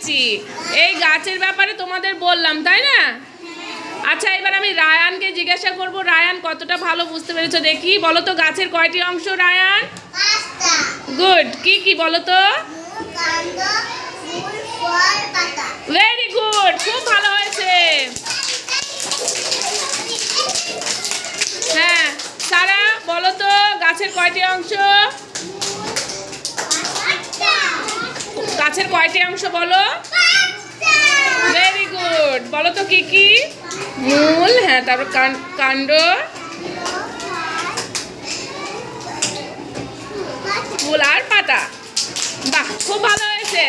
পেরেছি। এই গাছের ব্যাপারে তোমাদের বললাম, তাই না? আচ্ছা, এবার আমি রায়ানকে জিজ্ঞাসা করব, রায়ান কতটা ভালো বুঝতে পেরেছো দেখি। বলো তো গাছের কয়টি অংশ রায়ান? গুড। কি কি বলো তো? ভেরি গুড, খুব ভালো হয়েছে। হ্যাঁ, সারা বলো তো গাছের কয়টি অংশ? গাছের কয়টি অংশ বলো? Very good. বলো তো কি কি? মূল, হ্যাঁ, তারপর কাণ্ড, ফুল আর পাতা। বাহ, খুব ভালো হয়েছে।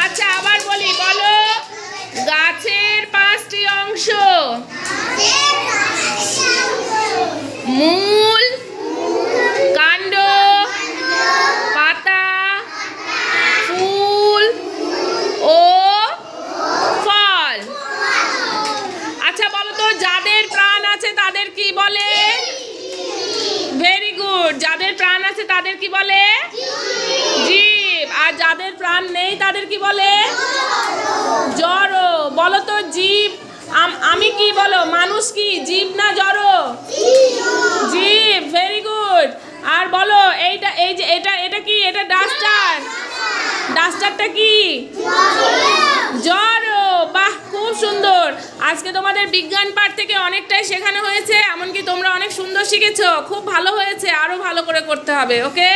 আচ্ছা, আবার বলি, বলো গাছের 5টি অংশ। মূল, কাণ্ড, পাতা, ফুল ও ফল। আচ্ছা, বলো তো যাদের প্রাণ আছে তাদের কি বলে? Very good. যাদের প্রাণ আছে তাদের কি বলে? জীব। আর যাদের প্রাণ নেই তাদের কি বলে? জড়। বলো তো জীব, আমি কি বলো, মানুষ কি জীব না জড়? জীব। Very good. আর বলো এইটা, এই যে এটা কি? এটা ডাস্টার। ডাস্টারটা কি? জড়। বাহ, খুব সুন্দর। আজকে তোমাদের বিজ্ঞান পাঠ থেকে অনেকটাই শেখানো হয়েছে, এমনকি তোমরা অনেক সুন্দর শিখেছো। খুব ভালো হয়েছে, আরো ভালো করে করতে হবে। ওকে।